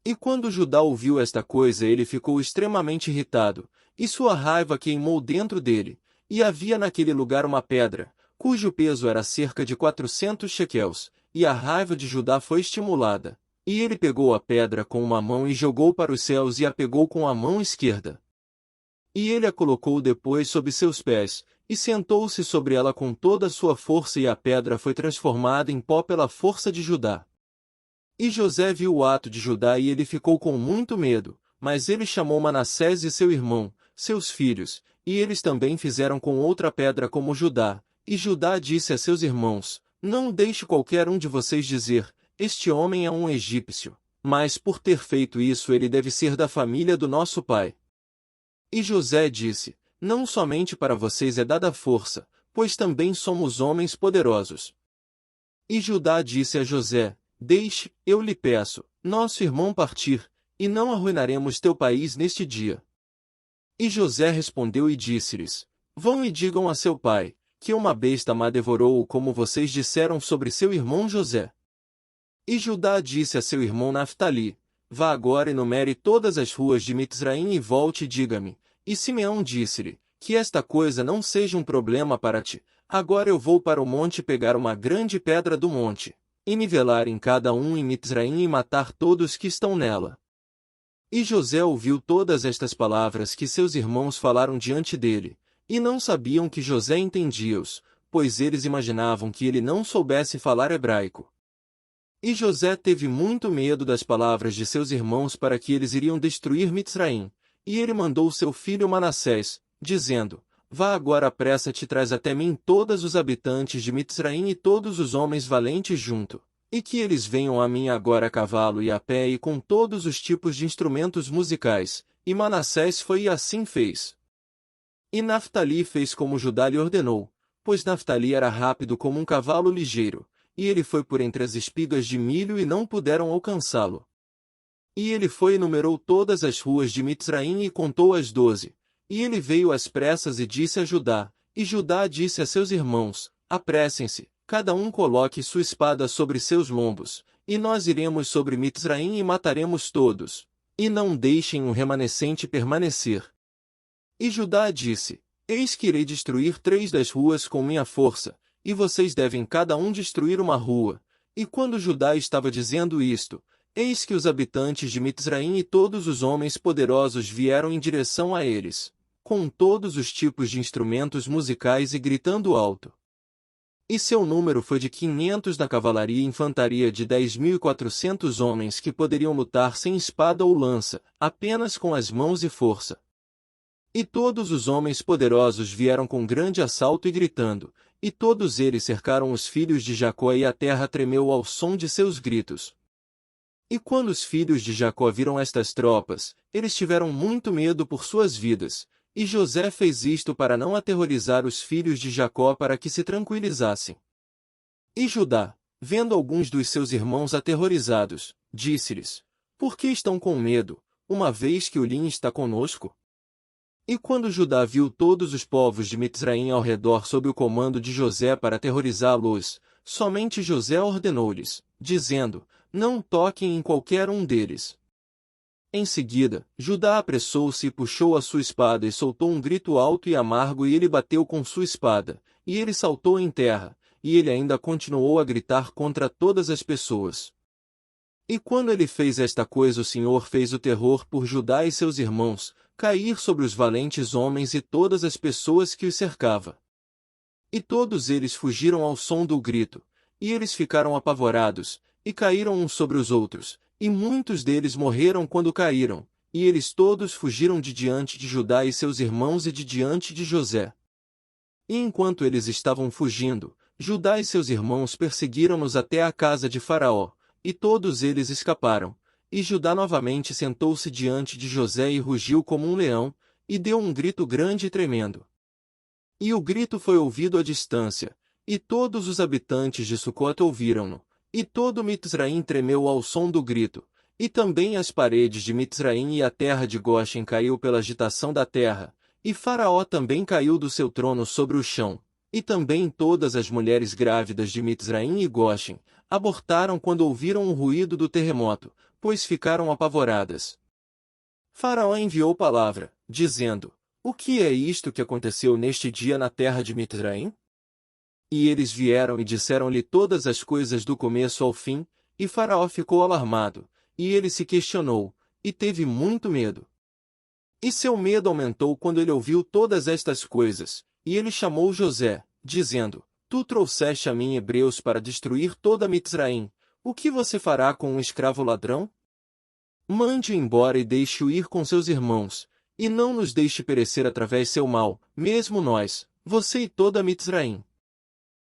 E quando Judá ouviu esta coisa ele ficou extremamente irritado, e sua raiva queimou dentro dele, e havia naquele lugar uma pedra, cujo peso era cerca de 400 shequels, e a raiva de Judá foi estimulada. E ele pegou a pedra com uma mão e jogou para os céus e a pegou com a mão esquerda. E ele a colocou depois sob seus pés, e sentou-se sobre ela com toda a sua força e a pedra foi transformada em pó pela força de Judá. E José viu o ato de Judá e ele ficou com muito medo, mas ele chamou Manassés e seu irmão, seus filhos, e eles também fizeram com outra pedra como Judá. E Judá disse a seus irmãos: Não deixe qualquer um de vocês dizer, este homem é um egípcio, mas por ter feito isso ele deve ser da família do nosso pai. E José disse: Não somente para vocês é dada força, pois também somos homens poderosos. E Judá disse a José: Deixe, eu lhe peço, nosso irmão partir, e não arruinaremos teu país neste dia. E José respondeu e disse-lhes: Vão e digam a seu pai, que uma besta má devorou-o como vocês disseram sobre seu irmão José. E Judá disse a seu irmão Naftali: Vá agora e numere todas as ruas de Mitzraim e volte e diga-me. E Simeão disse-lhe: Que esta coisa não seja um problema para ti. Agora eu vou para o monte pegar uma grande pedra do monte, e nivelar em cada um em Mitzraim e matar todos que estão nela. E José ouviu todas estas palavras que seus irmãos falaram diante dele, e não sabiam que José entendia-os, pois eles imaginavam que ele não soubesse falar hebraico. E José teve muito medo das palavras de seus irmãos para que eles iriam destruir Mitzraim, e ele mandou seu filho Manassés, dizendo: Vá agora apressa-te e traz até mim todos os habitantes de Mitzraim e todos os homens valentes junto, e que eles venham a mim agora a cavalo e a pé e com todos os tipos de instrumentos musicais. E Manassés foi e assim fez. E Naftali fez como Judá lhe ordenou, pois Naftali era rápido como um cavalo ligeiro, e ele foi por entre as espigas de milho e não puderam alcançá-lo. E ele foi e numerou todas as ruas de Mitzraim e contou as 12. E ele veio às pressas e disse a Judá, e Judá disse a seus irmãos: Apressem-se, cada um coloque sua espada sobre seus lombos, e nós iremos sobre Mitzraim e mataremos todos, e não deixem um remanescente permanecer. E Judá disse: Eis que irei destruir 3 das ruas com minha força, e vocês devem cada um destruir uma rua. E quando Judá estava dizendo isto, eis que os habitantes de Mitzraim e todos os homens poderosos vieram em direção a eles, com todos os tipos de instrumentos musicais e gritando alto. E seu número foi de 500 da cavalaria e infantaria de 10.400 homens que poderiam lutar sem espada ou lança, apenas com as mãos e força. E todos os homens poderosos vieram com grande assalto e gritando, e todos eles cercaram os filhos de Jacó e a terra tremeu ao som de seus gritos. E quando os filhos de Jacó viram estas tropas, eles tiveram muito medo por suas vidas, e José fez isto para não aterrorizar os filhos de Jacó para que se tranquilizassem. E Judá, vendo alguns dos seus irmãos aterrorizados, disse-lhes: Por que estão com medo, uma vez que o linho está conosco? E quando Judá viu todos os povos de Mitzraim ao redor sob o comando de José para aterrorizá-los, somente José ordenou-lhes: dizendo: não toquem em qualquer um deles. Em seguida, Judá apressou-se e puxou a sua espada e soltou um grito alto e amargo e ele bateu com sua espada, e ele saltou em terra, e ele ainda continuou a gritar contra todas as pessoas. E quando ele fez esta coisa, o Senhor fez o terror por Judá e seus irmãos cair sobre os valentes homens e todas as pessoas que os cercavam. E todos eles fugiram ao som do grito, e eles ficaram apavorados, e caíram uns sobre os outros, e muitos deles morreram quando caíram, e eles todos fugiram de diante de Judá e seus irmãos e de diante de José. E enquanto eles estavam fugindo, Judá e seus irmãos perseguiram-nos até a casa de Faraó, e todos eles escaparam. E Judá novamente sentou-se diante de José e rugiu como um leão, e deu um grito grande e tremendo. E o grito foi ouvido à distância, e todos os habitantes de Sucote ouviram-no, e todo Mitzraim tremeu ao som do grito, e também as paredes de Mitzraim e a terra de Goshen caiu pela agitação da terra, e Faraó também caiu do seu trono sobre o chão, e também todas as mulheres grávidas de Mitzraim e Goshen abortaram quando ouviram o ruído do terremoto, pois ficaram apavoradas. Faraó enviou palavra, dizendo: o que é isto que aconteceu neste dia na terra de Mitzraim? E eles vieram e disseram-lhe todas as coisas do começo ao fim, e Faraó ficou alarmado, e ele se questionou, e teve muito medo. E seu medo aumentou quando ele ouviu todas estas coisas, e ele chamou José, dizendo: tu trouxeste a mim hebreus para destruir toda Mitzraim, o que você fará com um escravo ladrão? Mande-o embora e deixe-o ir com seus irmãos, e não nos deixe perecer através seu mal, mesmo nós, você e toda Mitzraim.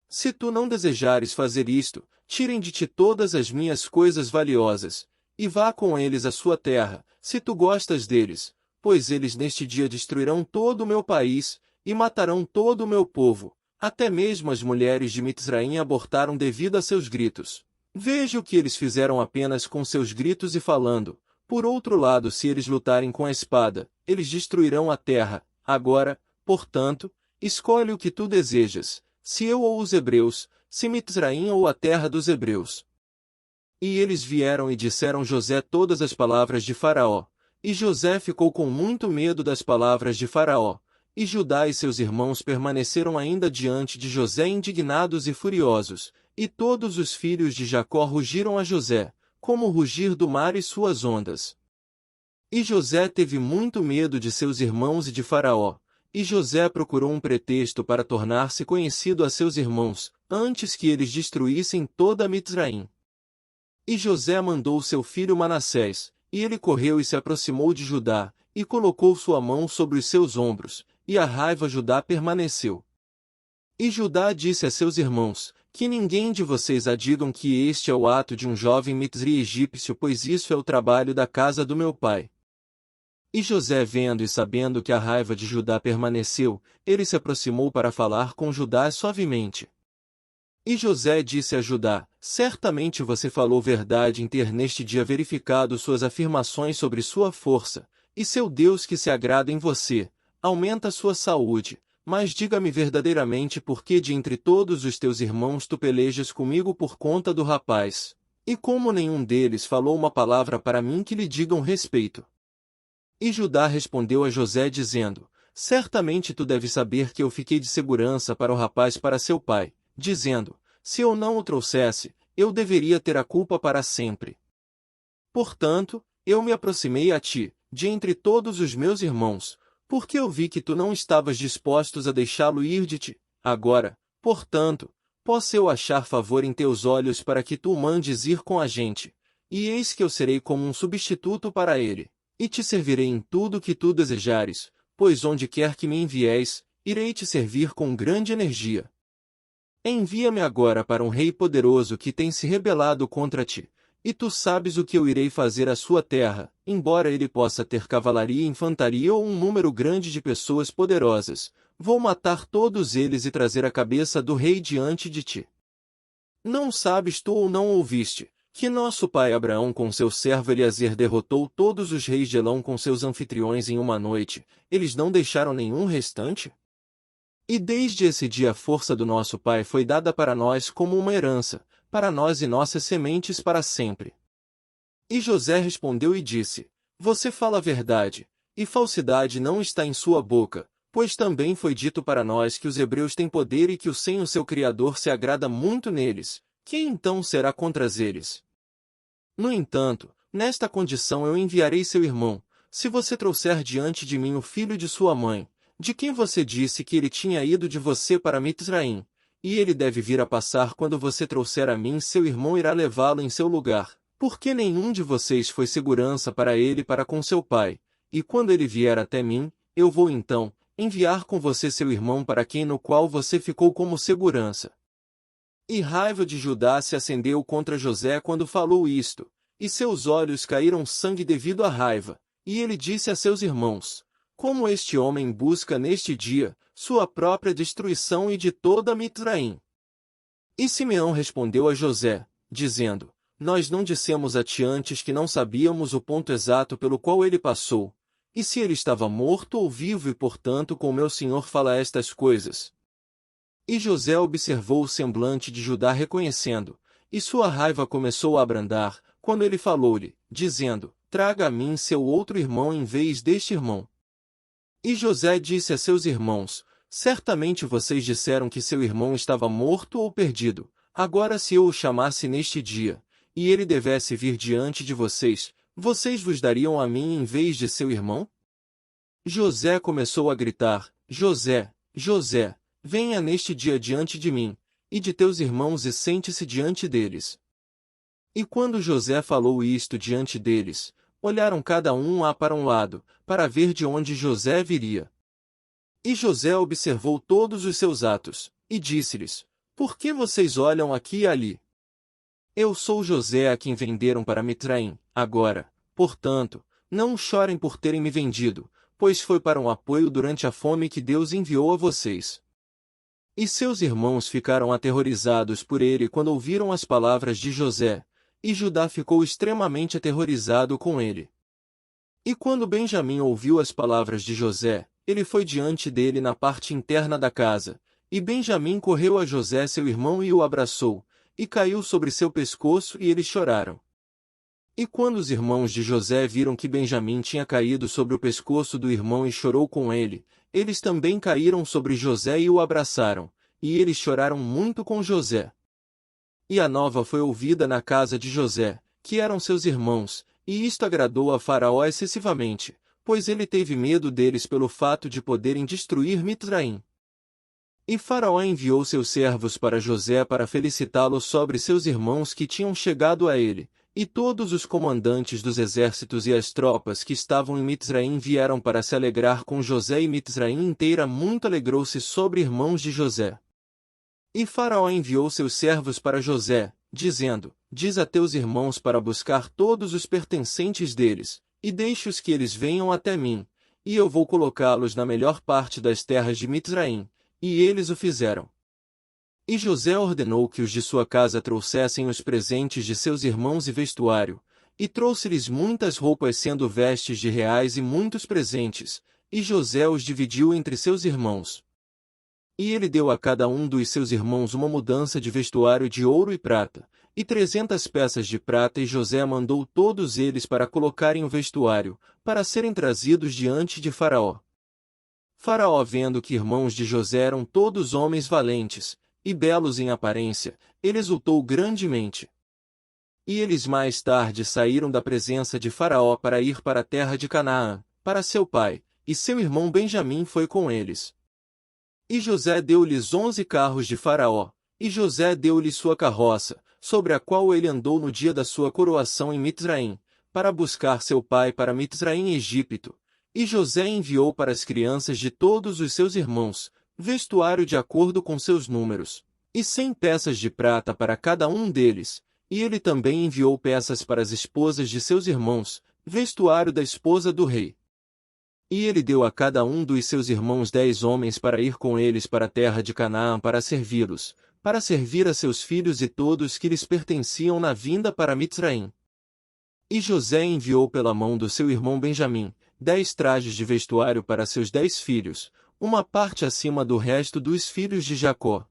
Se tu não desejares fazer isto, tirem de ti todas as minhas coisas valiosas, e vá com eles à sua terra, se tu gostas deles, pois eles neste dia destruirão todo o meu país, e matarão todo o meu povo, até mesmo as mulheres de Mitzraim abortaram devido a seus gritos. Veja o que eles fizeram apenas com seus gritos e falando. Por outro lado, se eles lutarem com a espada, eles destruirão a terra. Agora, portanto, escolhe o que tu desejas, se eu ou os hebreus, se Mitzraim ou a terra dos hebreus. E eles vieram e disseram José todas as palavras de Faraó. E José ficou com muito medo das palavras de Faraó. E Judá e seus irmãos permaneceram ainda diante de José indignados e furiosos. E todos os filhos de Jacó rugiram a José, como o rugir do mar e suas ondas. E José teve muito medo de seus irmãos e de Faraó. E José procurou um pretexto para tornar-se conhecido a seus irmãos, antes que eles destruíssem toda Mitzraim. E José mandou seu filho Manassés, e ele correu e se aproximou de Judá, e colocou sua mão sobre os seus ombros, e a raiva Judá permaneceu. E Judá disse a seus irmãos: que ninguém de vocês a digam que este é o ato de um jovem Mitzri egípcio, pois isso é o trabalho da casa do meu pai. E José, vendo e sabendo que a raiva de Judá permaneceu, ele se aproximou para falar com Judá suavemente. E José disse a Judá: certamente você falou verdade em ter neste dia verificado suas afirmações sobre sua força, e seu Deus que se agrada em você, aumenta sua saúde. Mas diga-me verdadeiramente por que de entre todos os teus irmãos tu pelejas comigo por conta do rapaz, e como nenhum deles falou uma palavra para mim que lhe digam respeito. E Judá respondeu a José dizendo: certamente tu deves saber que eu fiquei de segurança para o rapaz para seu pai, dizendo: se eu não o trouxesse, eu deveria ter a culpa para sempre. Portanto, eu me aproximei a ti, de entre todos os meus irmãos, porque eu vi que tu não estavas dispostos a deixá-lo ir de ti. Agora, portanto, posso eu achar favor em teus olhos para que tu o mandes ir com a gente, e eis que eu serei como um substituto para ele, e te servirei em tudo que tu desejares, pois onde quer que me envieis, irei te servir com grande energia. Envia-me agora para um rei poderoso que tem se rebelado contra ti, e tu sabes o que eu irei fazer à sua terra, embora ele possa ter cavalaria e infantaria ou um número grande de pessoas poderosas, vou matar todos eles e trazer a cabeça do rei diante de ti. Não sabes tu ou não ouviste, que nosso pai Abraão com seu servo Eliezer derrotou todos os reis de Elão com seus anfitriões em uma noite, eles não deixaram nenhum restante? E desde esse dia a força do nosso pai foi dada para nós como uma herança, para nós e nossas sementes para sempre. E José respondeu e disse: Você fala a verdade, e falsidade não está em sua boca, pois também foi dito para nós que os hebreus têm poder e que o Senhor seu Criador se agrada muito neles. Quem então será contra eles? No entanto, nesta condição eu enviarei seu irmão, se você trouxer diante de mim o filho de sua mãe, de quem você disse que ele tinha ido de você para Mitzraim, e ele deve vir a passar quando você trouxer a mim, seu irmão irá levá-lo em seu lugar, porque nenhum de vocês foi segurança para ele para com seu pai, e quando ele vier até mim, eu vou então enviar com você seu irmão para quem no qual você ficou como segurança. E raiva de Judá se acendeu contra José quando falou isto, e seus olhos caíram sangue devido à raiva, e ele disse a seus irmãos: Como este homem busca neste dia sua própria destruição e de toda Mitzraim. E Simeão respondeu a José, dizendo: Nós não dissemos a ti antes que não sabíamos o ponto exato pelo qual ele passou, e se ele estava morto ou vivo e portanto com meu senhor fala estas coisas. E José observou o semblante de Judá reconhecendo, e sua raiva começou a abrandar, quando ele falou-lhe, dizendo: Traga a mim seu outro irmão em vez deste irmão. E José disse a seus irmãos: Certamente vocês disseram que seu irmão estava morto ou perdido. Agora se eu o chamasse neste dia, e ele devesse vir diante de vocês, vocês vos dariam a mim em vez de seu irmão? José começou a gritar: José, José, venha neste dia diante de mim, e de teus irmãos e sente-se diante deles. E quando José falou isto diante deles, olharam cada um para um lado, para ver de onde José viria. E José observou todos os seus atos, e disse-lhes: Por que vocês olham aqui e ali? Eu sou José a quem venderam para Mitzraim. Agora, portanto, não chorem por terem me vendido, pois foi para um apoio durante a fome que Deus enviou a vocês. E seus irmãos ficaram aterrorizados por ele quando ouviram as palavras de José, e Judá ficou extremamente aterrorizado com ele. E quando Benjamim ouviu as palavras de José, ele foi diante dele na parte interna da casa, e Benjamim correu a José seu irmão e o abraçou, e caiu sobre seu pescoço e eles choraram. E quando os irmãos de José viram que Benjamim tinha caído sobre o pescoço do irmão e chorou com ele, eles também caíram sobre José e o abraçaram, e eles choraram muito com José. E a nova foi ouvida na casa de José, que eram seus irmãos, e isto agradou a Faraó excessivamente, pois ele teve medo deles pelo fato de poderem destruir Mitzraim. E Faraó enviou seus servos para José para felicitá-lo sobre seus irmãos que tinham chegado a ele, e todos os comandantes dos exércitos e as tropas que estavam em Mitzraim vieram para se alegrar com José, e Mitzraim inteira muito alegrou-se sobre irmãos de José. E Faraó enviou seus servos para José, dizendo: Diz a teus irmãos para buscar todos os pertencentes deles, e deixe-os que eles venham até mim, e eu vou colocá-los na melhor parte das terras de Mitzraim. E eles o fizeram. E José ordenou que os de sua casa trouxessem os presentes de seus irmãos e vestuário, e trouxe-lhes muitas roupas sendo vestes de reais e muitos presentes, e José os dividiu entre seus irmãos. E ele deu a cada um dos seus irmãos uma mudança de vestuário de ouro e prata, e 300 peças de prata, e José mandou todos eles para colocarem o vestuário, para serem trazidos diante de Faraó. Faraó, vendo que irmãos de José eram todos homens valentes, e belos em aparência, ele exultou grandemente. E eles mais tarde saíram da presença de Faraó para ir para a terra de Canaã, para seu pai, e seu irmão Benjamim foi com eles. E José deu-lhes 11 carros de Faraó, e José deu-lhe sua carroça, sobre a qual ele andou no dia da sua coroação em Mitzraim, para buscar seu pai para Mitzraim, Egito. E José enviou para as crianças de todos os seus irmãos, vestuário de acordo com seus números, e 100 peças de prata para cada um deles, e ele também enviou peças para as esposas de seus irmãos, vestuário da esposa do rei. E ele deu a cada um dos seus irmãos 10 homens para ir com eles para a terra de Canaã para servi-los, para servir a seus filhos e todos que lhes pertenciam na vinda para Mitzraim. E José enviou pela mão do seu irmão Benjamim 10 trajes de vestuário para seus 10 filhos, uma parte acima do resto dos filhos de Jacó.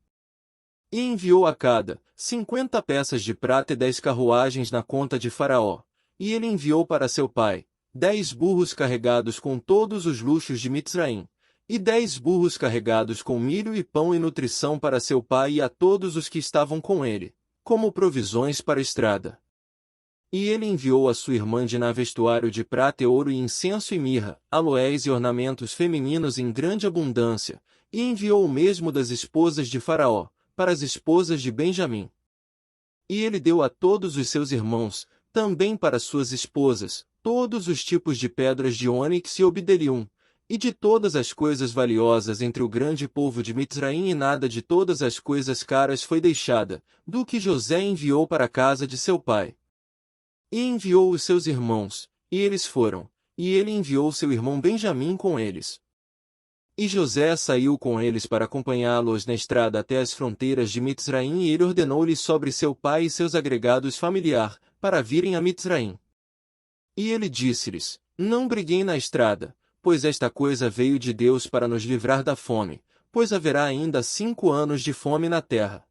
E enviou a cada 50 peças de prata e 10 carruagens na conta de Faraó. E ele enviou para seu pai 10 burros carregados com todos os luxos de Mitzraim, e 10 burros carregados com milho e pão e nutrição para seu pai e a todos os que estavam com ele, como provisões para a estrada. E ele enviou a sua irmã Diná vestuário de prata e ouro e incenso e mirra, aloés e ornamentos femininos em grande abundância, e enviou o mesmo das esposas de Faraó, para as esposas de Benjamim. E ele deu a todos os seus irmãos, também para suas esposas, todos os tipos de pedras de ônix e obdelium, e de todas as coisas valiosas entre o grande povo de Mitzraim, e nada de todas as coisas caras foi deixada, do que José enviou para a casa de seu pai. E enviou os seus irmãos, e eles foram, e ele enviou seu irmão Benjamim com eles. E José saiu com eles para acompanhá-los na estrada até as fronteiras de Mitzraim, e ele ordenou-lhes sobre seu pai e seus agregados familiar, para virem a Mitzraim. E ele disse-lhes: Não briguem na estrada, pois esta coisa veio de Deus para nos livrar da fome, pois haverá ainda 5 anos de fome na terra.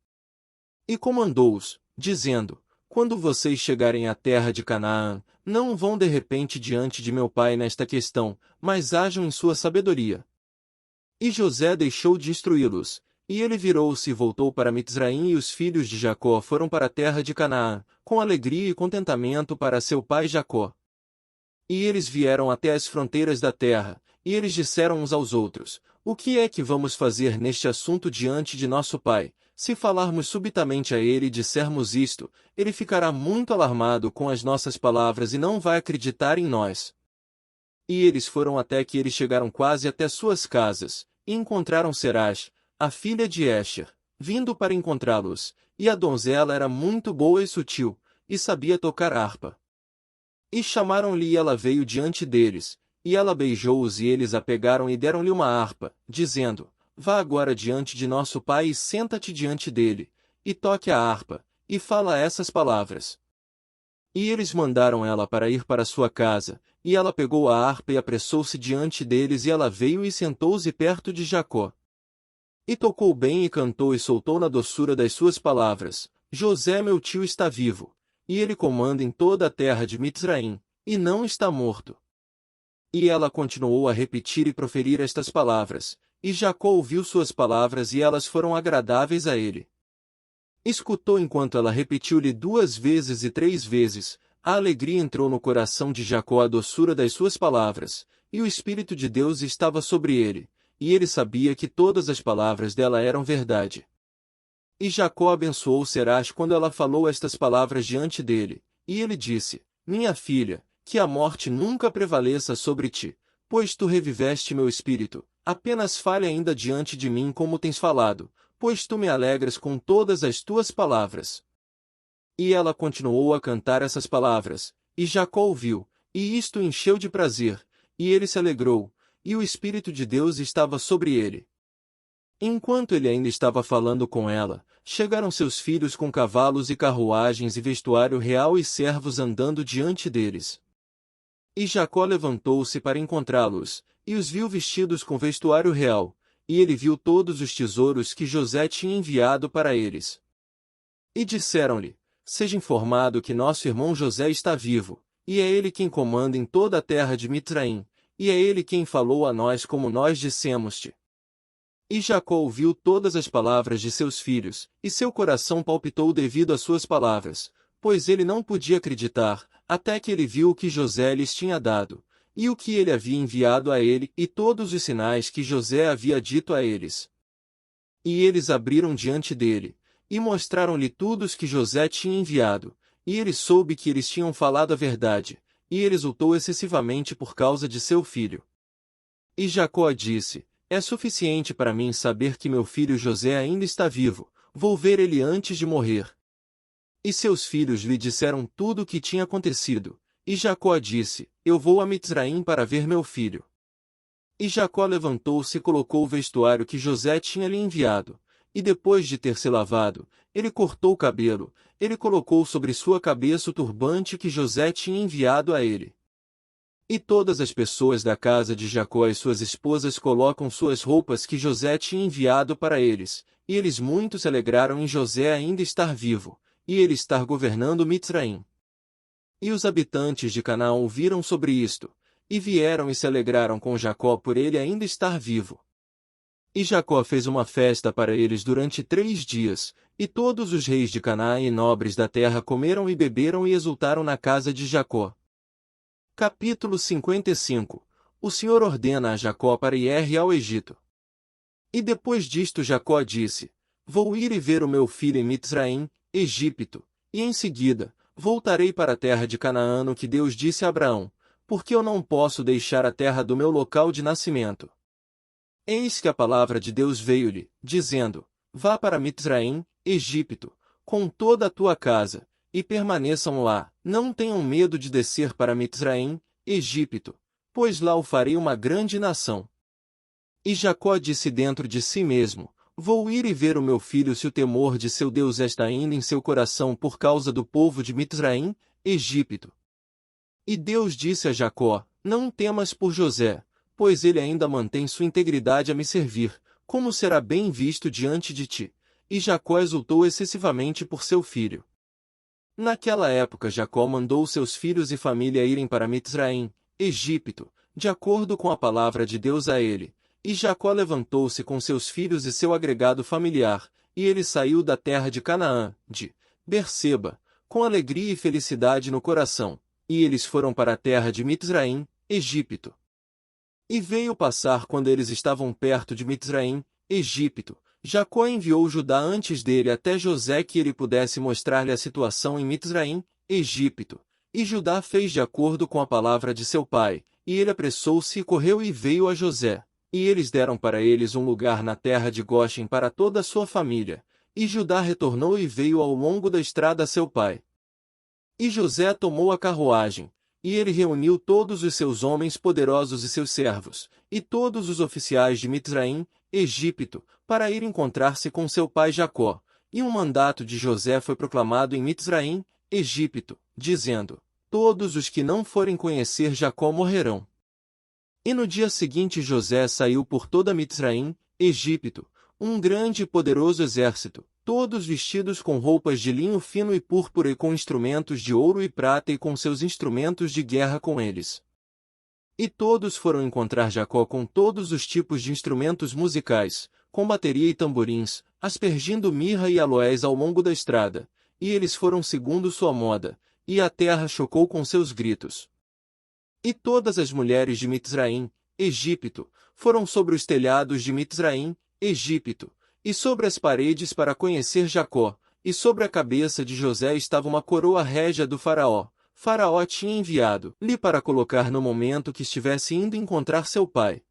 E comandou-os, dizendo: Quando vocês chegarem à terra de Canaã, não vão de repente diante de meu pai nesta questão, mas ajam em sua sabedoria. E José deixou de instruí-los, e ele virou-se e voltou para Mitzraim, e os filhos de Jacó foram para a terra de Canaã, com alegria e contentamento para seu pai Jacó. E eles vieram até as fronteiras da terra, e eles disseram uns aos outros: O que é que vamos fazer neste assunto diante de nosso pai? Se falarmos subitamente a ele e dissermos isto, ele ficará muito alarmado com as nossas palavras e não vai acreditar em nós. E eles foram até que eles chegaram quase até suas casas, e encontraram Serach, a filha de Esher, vindo para encontrá-los, e a donzela era muito boa e sutil, e sabia tocar harpa. E chamaram-lhe e ela veio diante deles, e ela beijou-os e eles a pegaram e deram-lhe uma harpa, dizendo: Vá agora diante de nosso pai e senta-te diante dele, e toque a harpa, e fala essas palavras. E eles mandaram ela para ir para sua casa, e ela pegou a harpa e apressou-se diante deles, e ela veio e sentou-se perto de Jacó. E tocou bem e cantou e soltou na doçura das suas palavras: José meu tio está vivo, e ele comanda em toda a terra de Mitzraim, e não está morto. E ela continuou a repetir e proferir estas palavras, e Jacó ouviu suas palavras e elas foram agradáveis a ele. Escutou enquanto ela repetiu-lhe 2 vezes e 3 vezes, a alegria entrou no coração de Jacó à doçura das suas palavras, e o Espírito de Deus estava sobre ele, e ele sabia que todas as palavras dela eram verdade. E Jacó abençoou Serach quando ela falou estas palavras diante dele, e ele disse: Minha filha, que a morte nunca prevaleça sobre ti, pois tu reviveste meu espírito, apenas fale ainda diante de mim como tens falado, pois tu me alegras com todas as tuas palavras. E ela continuou a cantar essas palavras, e Jacó ouviu, e isto o encheu de prazer, e ele se alegrou, e o Espírito de Deus estava sobre ele. Enquanto ele ainda estava falando com ela, chegaram seus filhos com cavalos e carruagens e vestuário real e servos andando diante deles. E Jacó levantou-se para encontrá-los, e os viu vestidos com vestuário real, e ele viu todos os tesouros que José tinha enviado para eles. E disseram-lhe: Seja informado que nosso irmão José está vivo, e é ele quem comanda em toda a terra de Mitzraim, e é ele quem falou a nós como nós dissemos-te. E Jacó ouviu todas as palavras de seus filhos, e seu coração palpitou devido às suas palavras, pois ele não podia acreditar, até que ele viu o que José lhes tinha dado, e o que ele havia enviado a ele, e todos os sinais que José havia dito a eles. E eles abriram diante dele, e mostraram-lhe tudo os que José tinha enviado, e ele soube que eles tinham falado a verdade, e ele exultou excessivamente por causa de seu filho. E Jacó disse: É suficiente para mim saber que meu filho José ainda está vivo, vou ver ele antes de morrer. E seus filhos lhe disseram tudo o que tinha acontecido, e Jacó disse: Eu vou a Mitzraim para ver meu filho. E Jacó levantou-se e colocou o vestuário que José tinha lhe enviado, e depois de ter se lavado, ele cortou o cabelo, ele colocou sobre sua cabeça o turbante que José tinha enviado a ele. E todas as pessoas da casa de Jacó e suas esposas colocam suas roupas que José tinha enviado para eles, e eles muito se alegraram em José ainda estar vivo, e ele estar governando Mitzraim. E os habitantes de Canaã ouviram sobre isto, e vieram e se alegraram com Jacó por ele ainda estar vivo. E Jacó fez uma festa para eles durante 3 dias, e todos os reis de Canaã e nobres da terra comeram e beberam e exultaram na casa de Jacó. Capítulo 55. O Senhor ordena a Jacó para ir ao Egito. E depois disto Jacó disse: Vou ir e ver o meu filho em Mitzraim, Egito, e em seguida, voltarei para a terra de Canaã no que Deus disse a Abraão, porque eu não posso deixar a terra do meu local de nascimento. Eis que a palavra de Deus veio-lhe, dizendo: Vá para Mitzraim, Egito, com toda a tua casa, e permaneçam lá, não tenham medo de descer para Mitzraim, Egito, pois lá o farei uma grande nação. E Jacó disse dentro de si mesmo: Vou ir e ver o meu filho se o temor de seu Deus está ainda em seu coração por causa do povo de Mitzraim, Egito. E Deus disse a Jacó: Não temas por José, pois ele ainda mantém sua integridade a me servir, como será bem visto diante de ti. E Jacó exultou excessivamente por seu filho. Naquela época Jacó mandou seus filhos e família irem para Mitzraim, Egito, de acordo com a palavra de Deus a ele. E Jacó levantou-se com seus filhos e seu agregado familiar, e ele saiu da terra de Canaã, de Berseba, com alegria e felicidade no coração, e eles foram para a terra de Mitzraim, Egito. E veio passar quando eles estavam perto de Mitzraim, Egito, Jacó enviou Judá antes dele até José que ele pudesse mostrar-lhe a situação em Mitzraim, Egito. E Judá fez de acordo com a palavra de seu pai, e ele apressou-se e correu e veio a José. E eles deram para eles um lugar na terra de Goshen para toda a sua família. E Judá retornou e veio ao longo da estrada a seu pai. E José tomou a carruagem, e ele reuniu todos os seus homens poderosos e seus servos, e todos os oficiais de Mitzraim, Egito, para ir encontrar-se com seu pai Jacó. E um mandato de José foi proclamado em Mitzraim, Egito, dizendo: Todos os que não forem conhecer Jacó morrerão. E no dia seguinte José saiu por toda Mitzraim, Egito, um grande e poderoso exército, todos vestidos com roupas de linho fino e púrpura e com instrumentos de ouro e prata e com seus instrumentos de guerra com eles. E todos foram encontrar Jacó com todos os tipos de instrumentos musicais, com bateria e tamborins, aspergindo mirra e aloés ao longo da estrada, e eles foram segundo sua moda, e a terra chocou com seus gritos. E todas as mulheres de Mitzraim, Egito, foram sobre os telhados de Mitzraim, Egito, e sobre as paredes para conhecer Jacó, e sobre a cabeça de José estava uma coroa régia do faraó. Faraó tinha enviado-lhe para colocar no momento que estivesse indo encontrar seu pai.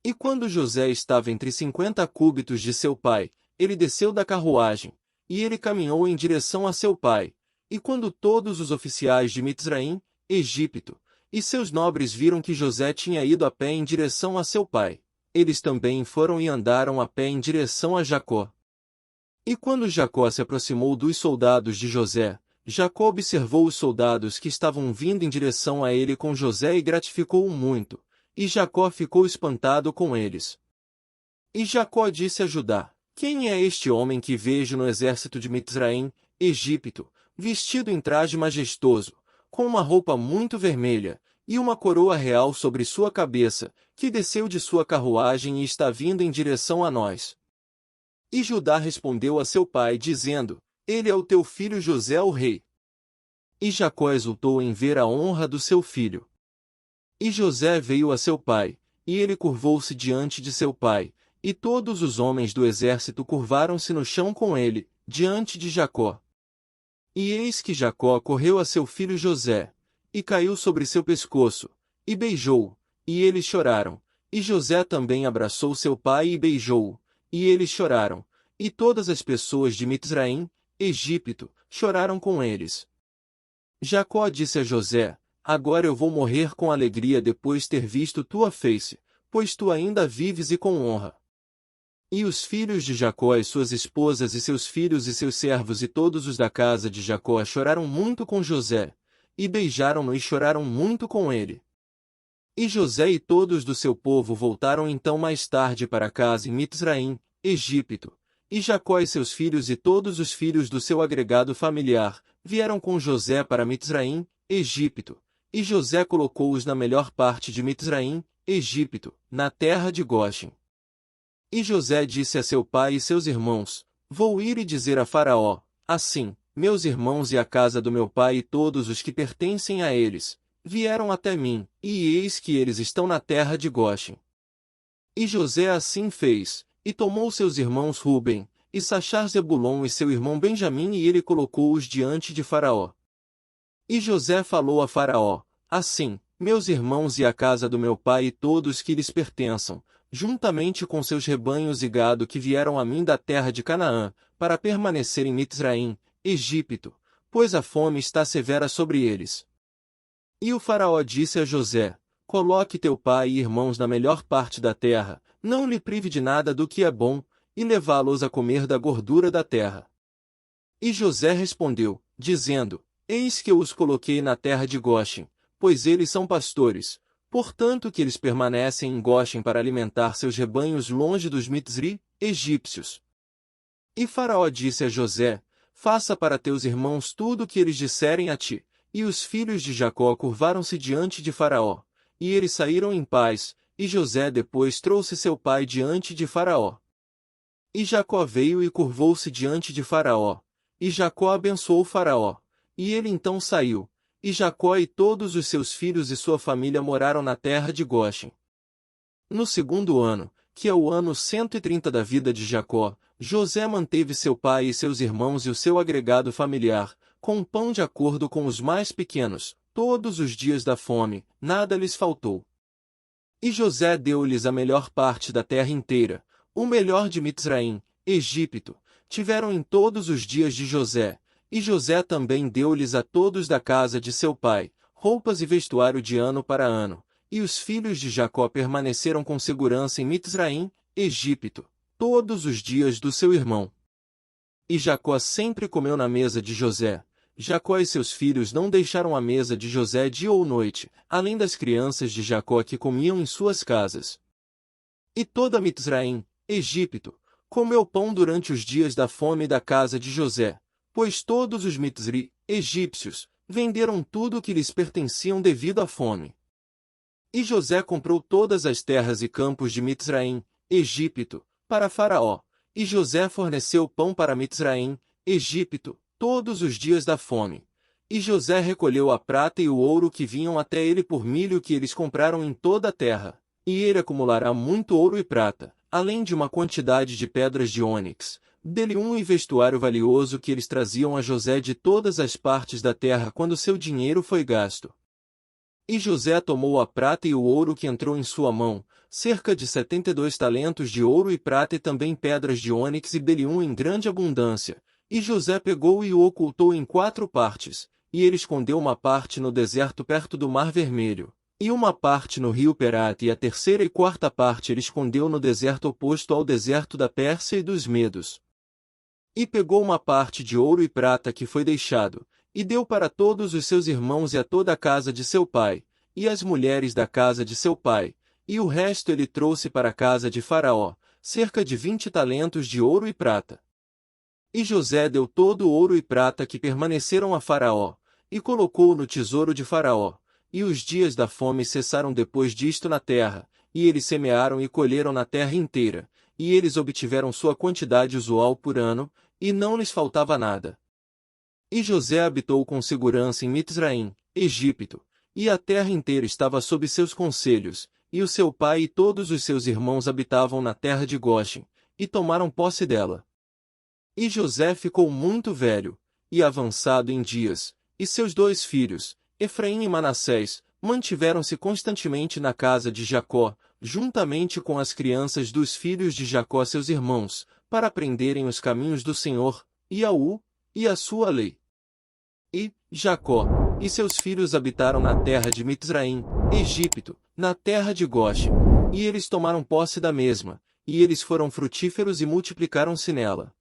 E quando José estava entre 50 cúbitos de seu pai, ele desceu da carruagem, e ele caminhou em direção a seu pai. E quando todos os oficiais de Mitzraim, Egito, e seus nobres viram que José tinha ido a pé em direção a seu pai, eles também foram e andaram a pé em direção a Jacó. E quando Jacó se aproximou dos soldados de José, Jacó observou os soldados que estavam vindo em direção a ele com José e gratificou-o muito, e Jacó ficou espantado com eles. E Jacó disse a Judá: Quem é este homem que vejo no exército de Mitzraim, Egito, vestido em traje majestoso, com uma roupa muito vermelha, e uma coroa real sobre sua cabeça, que desceu de sua carruagem e está vindo em direção a nós? E Judá respondeu a seu pai dizendo: Ele é o teu filho José o rei. E Jacó exultou em ver a honra do seu filho. E José veio a seu pai, e ele curvou-se diante de seu pai, e todos os homens do exército curvaram-se no chão com ele, diante de Jacó. E eis que Jacó correu a seu filho José, e caiu sobre seu pescoço, e beijou-o, e eles choraram. E José também abraçou seu pai e beijou-o, e eles choraram. E todas as pessoas de Mitzraim, Egito, choraram com eles. Jacó disse a José: Agora eu vou morrer com alegria depois de ter visto tua face, pois tu ainda vives e com honra. E os filhos de Jacó e suas esposas e seus filhos e seus servos e todos os da casa de Jacó choraram muito com José, e beijaram-no e choraram muito com ele. E José e todos do seu povo voltaram então mais tarde para casa em Mitzraim, Egito, E Jacó e seus filhos e todos os filhos do seu agregado familiar vieram com José para Mitzraim, Egito, e José colocou-os na melhor parte de Mitzraim, Egito, na terra de Goshen. E José disse a seu pai e seus irmãos: Vou ir e dizer a Faraó, assim, meus irmãos e a casa do meu pai e todos os que pertencem a eles, vieram até mim, e eis que eles estão na terra de Goshen. E José assim fez, e tomou seus irmãos Ruben, e Sachar Zebulon e seu irmão Benjamim e ele colocou-os diante de Faraó. E José falou a Faraó, assim, meus irmãos e a casa do meu pai e todos que lhes pertençam, juntamente com seus rebanhos e gado que vieram a mim da terra de Canaã, para permanecer em Mitzraim, Egito, pois a fome está severa sobre eles. E o Faraó disse a José: Coloque teu pai e irmãos na melhor parte da terra, não lhe prive de nada do que é bom, e levá-los a comer da gordura da terra. E José respondeu, dizendo: Eis que eu os coloquei na terra de Goshen, pois eles são pastores, portanto que eles permanecem em Goshen para alimentar seus rebanhos longe dos Mitzri, egípcios. E Faraó disse a José: Faça para teus irmãos tudo o que eles disserem a ti. E os filhos de Jacó curvaram-se diante de Faraó, e eles saíram em paz, e José depois trouxe seu pai diante de Faraó. E Jacó veio e curvou-se diante de Faraó, e Jacó abençoou Faraó, e ele então saiu, e Jacó e todos os seus filhos e sua família moraram na terra de Goshen. No segundo ano, que é o ano 130 da vida de Jacó, José manteve seu pai e seus irmãos e o seu agregado familiar, com pão de acordo com os mais pequenos, todos os dias da fome, nada lhes faltou. E José deu-lhes a melhor parte da terra inteira, o melhor de Mitzraim, Egito, tiveram em todos os dias de José, e José também deu-lhes a todos da casa de seu pai, roupas e vestuário de ano para ano, e os filhos de Jacó permaneceram com segurança em Mitzraim, Egito, todos os dias do seu irmão. E Jacó sempre comeu na mesa de José. Jacó e seus filhos não deixaram a mesa de José dia ou noite, além das crianças de Jacó que comiam em suas casas. E toda Mitzraim, Egito, comeu pão durante os dias da fome da casa de José, pois todos os Mitzri, egípcios, venderam tudo o que lhes pertenciam devido à fome. E José comprou todas as terras e campos de Mitzraim, Egito, para Faraó, e José forneceu pão para Mitzraim, Egito, todos os dias da fome. E José recolheu a prata e o ouro que vinham até ele por milho que eles compraram em toda a terra, e ele acumulará muito ouro e prata, além de uma quantidade de pedras de ônix, bdelhum e vestuário valioso que eles traziam a José de todas as partes da terra quando seu dinheiro foi gasto. E José tomou a prata e o ouro que entrou em sua mão, cerca de 72 talentos de ouro e prata e também pedras de ônix e bdelhum em grande abundância. E José pegou e o ocultou em 4 partes, e ele escondeu uma parte no deserto perto do Mar Vermelho, e uma parte no rio Perate e a terceira e quarta parte ele escondeu no deserto oposto ao deserto da Pérsia e dos Medos. E pegou uma parte de ouro e prata que foi deixado, e deu para todos os seus irmãos e a toda a casa de seu pai, e as mulheres da casa de seu pai, e o resto ele trouxe para a casa de Faraó, cerca de 20 talentos de ouro e prata. E José deu todo o ouro e prata que permaneceram a Faraó, e colocou-o no tesouro de Faraó, e os dias da fome cessaram depois disto na terra, e eles semearam e colheram na terra inteira, e eles obtiveram sua quantidade usual por ano, e não lhes faltava nada. E José habitou com segurança em Mitzraim, Egito, e a terra inteira estava sob seus conselhos, e o seu pai e todos os seus irmãos habitavam na terra de Goshen, e tomaram posse dela. E José ficou muito velho, e avançado em dias, e seus 2 filhos, Efraim e Manassés, mantiveram-se constantemente na casa de Jacó, juntamente com as crianças dos filhos de Jacó seus irmãos, para aprenderem os caminhos do Senhor, e a sua lei. E Jacó e seus filhos habitaram na terra de Mitzraim, Egito, na terra de Goshen, e eles tomaram posse da mesma, e eles foram frutíferos e multiplicaram-se nela.